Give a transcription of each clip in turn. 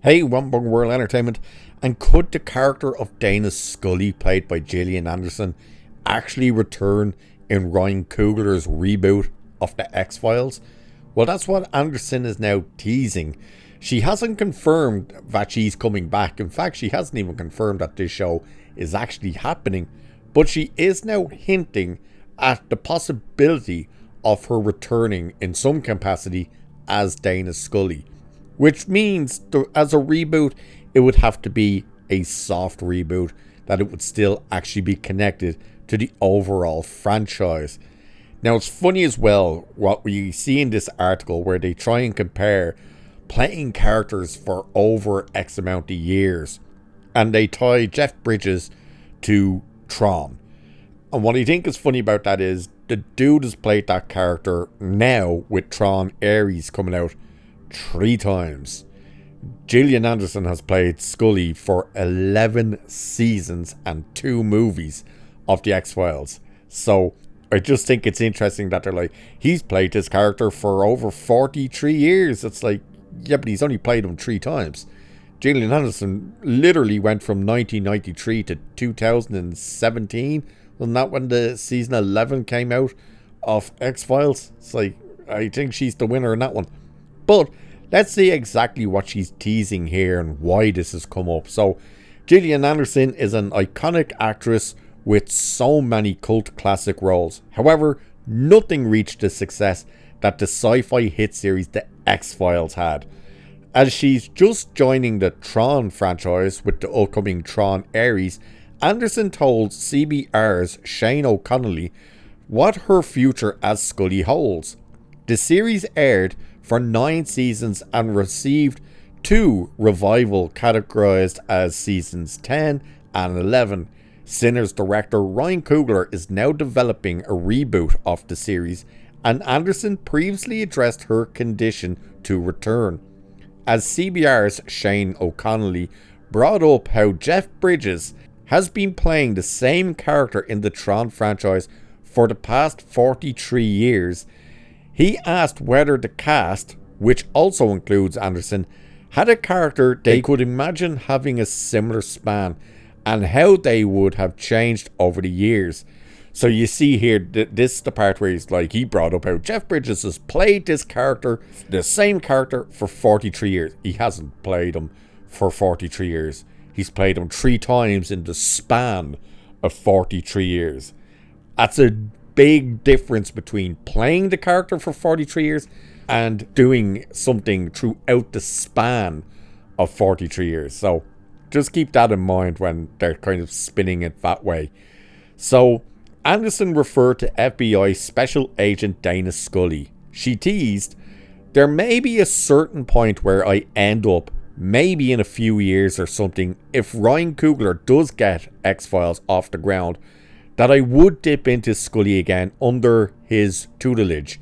Hey, Wambung World Entertainment, and could the character of Dana Scully, played by Gillian Anderson, actually return in Ryan Coogler's reboot of The X-Files? Well, that's what Anderson is now teasing. She hasn't confirmed that she's coming back. In fact, she hasn't even confirmed that this show is actually happening. But she is now hinting at the possibility of her returning in some capacity as Dana Scully. Which means, as a reboot, it would have to be a soft reboot, that it would still actually be connected to the overall franchise. Now, it's funny as well what we see in this article where they try and compare playing characters for over X amount of years. And they tie Jeff Bridges to Tron. And what I think is funny about that is the dude has played that character now with Tron Ares coming out 3 times. Gillian Anderson has played Scully for 11 seasons and 2 movies of The X-Files. So I just think it's interesting that they're like, he's played this character for over 43 years. It's like, yeah, but he's only played him 3 times. Gillian Anderson literally went from 1993 to 2017. Wasn't that when the season 11 came out of X-Files? It's like, I think she's the winner in that one. But let's see exactly what she's teasing here and why this has come up. So, Gillian Anderson is an iconic actress with so many cult classic roles. However, nothing reached the success that the sci-fi hit series The X-Files had. As she's just joining the Tron franchise with the upcoming Tron Ares, Anderson told CBR's Shane O'Connolly what her future as Scully holds. The series aired for 9 seasons and received 2 revival categorized as seasons 10 and 11. Sinners director Ryan Coogler is now developing a reboot of the series, and Anderson previously addressed her condition to return. As CBR's Shane O'Connolly brought up how Jeff Bridges has been playing the same character in the Tron franchise for the past 43 years, he asked whether the cast, which also includes Anderson, had a character they could imagine having a similar span and how they would have changed over the years. So you see here, this is the part where he's like, he brought up how Jeff Bridges has played this character, the same character, for 43 years. He hasn't played him for 43 years. He's played him 3 times in the span of 43 years. That's a big difference between playing the character for 43 years and doing something throughout the span of 43 years. So just keep that in mind when they're kind of spinning it that way. So Anderson referred to FBI Special Agent Dana Scully. She teased, "There may be a certain point where I end up, maybe in a few years or something, if Ryan Coogler does get X-Files off the ground, that I would dip into Scully again under his tutelage."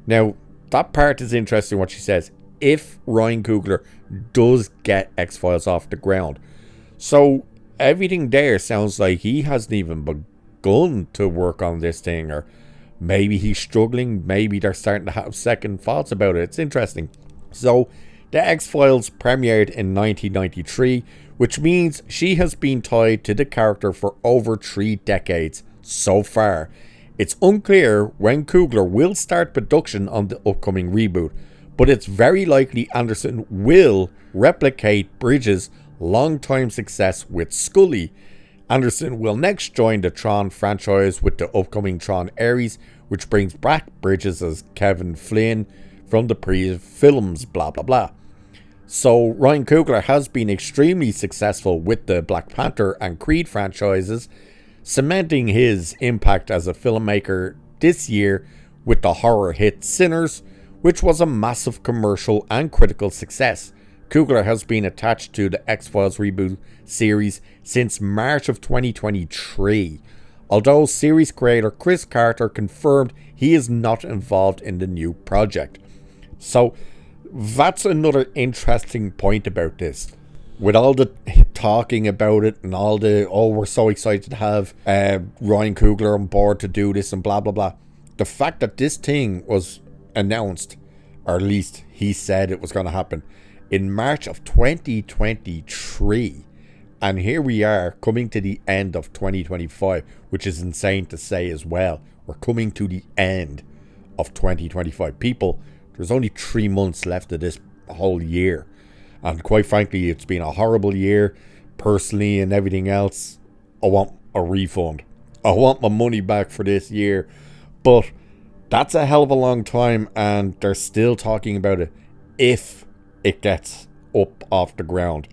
Now, that part is interesting what she says. If Ryan Coogler does get X-Files off the ground. So, everything there sounds like he hasn't even begun to work on this thing. Or maybe he's struggling. Maybe they're starting to have second thoughts about it. It's interesting. So, The X-Files premiered in 1993, which means she has been tied to the character for over 3 decades so far. It's unclear when Coogler will start production on the upcoming reboot, but it's very likely Anderson will replicate Bridges' long-time success with Scully. Anderson will next join the Tron franchise with the upcoming Tron Ares, which brings back Bridges as Kevin Flynn from the previous films, blah blah blah. So Ryan Coogler has been extremely successful with the Black Panther and Creed franchises, cementing his impact as a filmmaker this year with the horror hit Sinners, which was a massive commercial and critical success. Coogler has been attached to the X-Files reboot series since March of 2023, although series creator Chris Carter confirmed he is not involved in the new project. So that's another interesting point about this. With all the talking about it and all the, oh, we're so excited to have Ryan Coogler on board to do this and blah, blah, blah. The fact that this thing was announced, or at least he said it was going to happen, in March of 2023. And here we are coming to the end of 2025, which is insane to say as well. We're coming to the end of 2025. People, there's only 3 months left of this whole year. And quite frankly, it's been a horrible year, personally and everything else. I want a refund. I want my money back for this year. But that's a hell of a long time, and they're still talking about it if it gets up off the ground.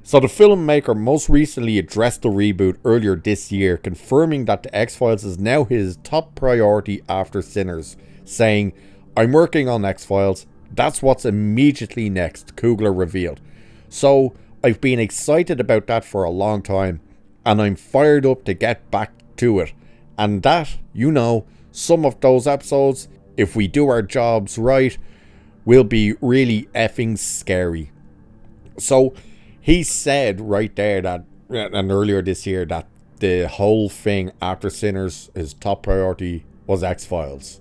So the filmmaker most recently addressed the reboot earlier this year, confirming that the X-Files is now his top priority after Sinners, saying, "I'm working on X-Files. That's what's immediately next," Coogler revealed. "So I've been excited about that for a long time, and I'm fired up to get back to it. And that, some of those episodes, if we do our jobs right, will be really effing scary." So he said right there that, and earlier this year, that the whole thing after Sinners, his top priority was X-Files.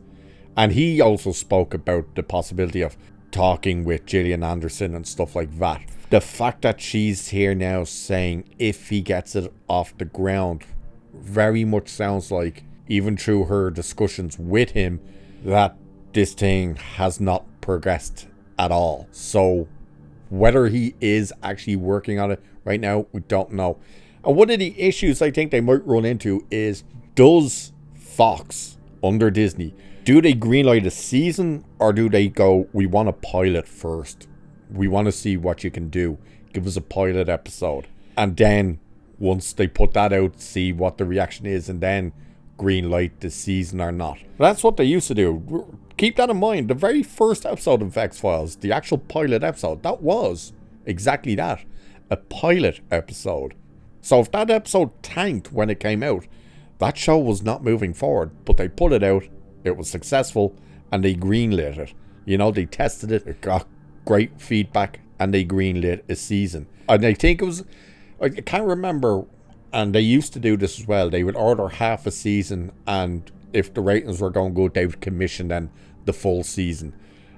And he also spoke about the possibility of talking with Gillian Anderson and stuff like that. The fact that she's here now saying if he gets it off the ground very much sounds like, even through her discussions with him, that this thing has not progressed at all. So whether he is actually working on it right now, we don't know. And one of the issues I think they might run into is, does Fox, under Disney, do they greenlight a season, or do they go, we want a pilot first? We want to see what you can do. Give us a pilot episode. And then, once they put that out, see what the reaction is, and then greenlight the season or not. That's what they used to do. Keep that in mind. The very first episode of X-Files, the actual pilot episode, that was exactly that. A pilot episode. So if that episode tanked when it came out, that show was not moving forward. But they put it out, it was successful, and they greenlit it. They tested it, it got great feedback, and they greenlit a season. And I think it was, I can't remember, and they used to do this as well. They would order half a season, and if the ratings were going good, they would commission then the full season.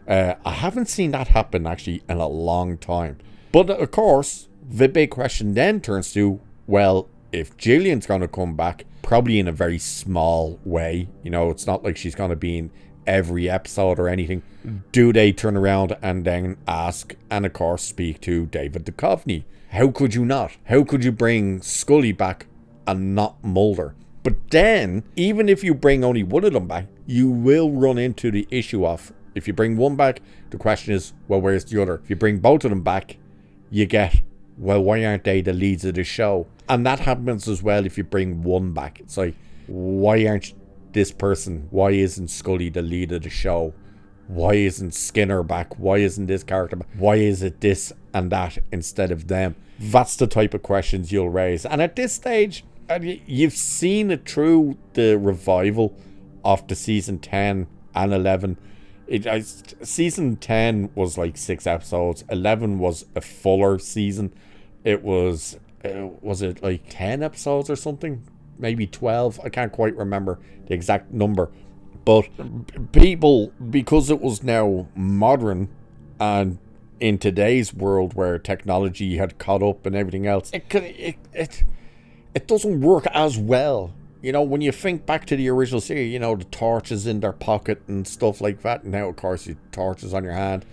I haven't seen that happen actually in a long time. But of course, the big question then turns to, well, if Gillian's going to come back, probably in a very small way, it's not like she's going to be in every episode or anything. Do they turn around and then ask, and of course speak to David Duchovny? How could you not? How could you bring Scully back and not Mulder? But then, even if you bring only one of them back, you will run into the issue of, if you bring one back, the question is, well, where's the other? If you bring both of them back, you get, well, why aren't they the leads of the show? And that happens as well if you bring one back. It's like, why aren't this person? Why isn't Scully the lead of the show? Why isn't Skinner back? Why isn't this character back? Why is it this and that instead of them? That's the type of questions you'll raise. And at this stage, you've seen it through the revival of the season 10 and 11. Season 10 was like 6 episodes. 11 was a fuller season. It was it like 10 episodes or something? Maybe 12. I can't quite remember the exact number. But people, because it was now modern, and in today's world where technology had caught up and everything else, it doesn't work as well. When you think back to the original series, the torches in their pocket and stuff like that. Now, of course, you torches on your hand.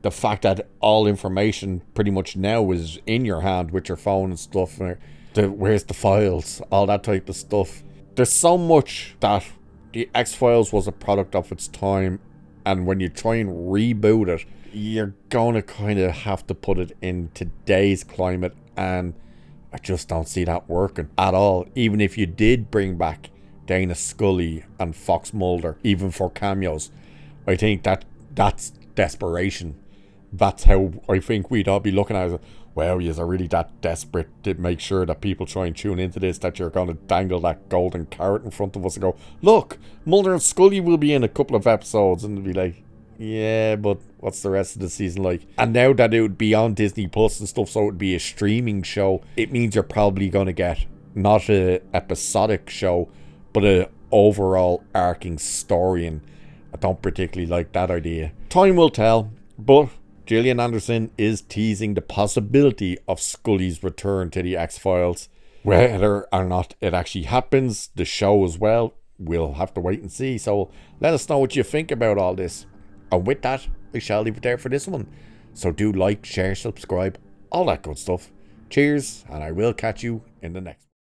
The fact that all information pretty much now is in your hand with your phone and stuff. Where's the files? All that type of stuff. There's so much that the X-Files was a product of its time, and when you try and reboot it, you're going to kind of have to put it in today's climate, and I just don't see that working at all. Even if you did bring back Dana Scully and Fox Mulder, even for cameos, I think that's desperation. That's how I think we'd all be looking at it. Well, you're really that desperate to make sure that people try and tune into this, that you're going to dangle that golden carrot in front of us and go, look, Mulder and Scully will be in a couple of episodes, and be like, yeah, but what's the rest of the season like? And now that it would be on Disney Plus and stuff, so it would be a streaming show, it means you're probably going to get not an episodic show, but an overall arcing story, and I don't particularly like that idea. Time will tell, but Gillian Anderson is teasing the possibility of Scully's return to the X-Files. Whether or not it actually happens, the show as well, we'll have to wait and see. So let us know what you think about all this. And with that, I shall leave it there for this one. So do like, share, subscribe, all that good stuff. Cheers, and I will catch you in the next one.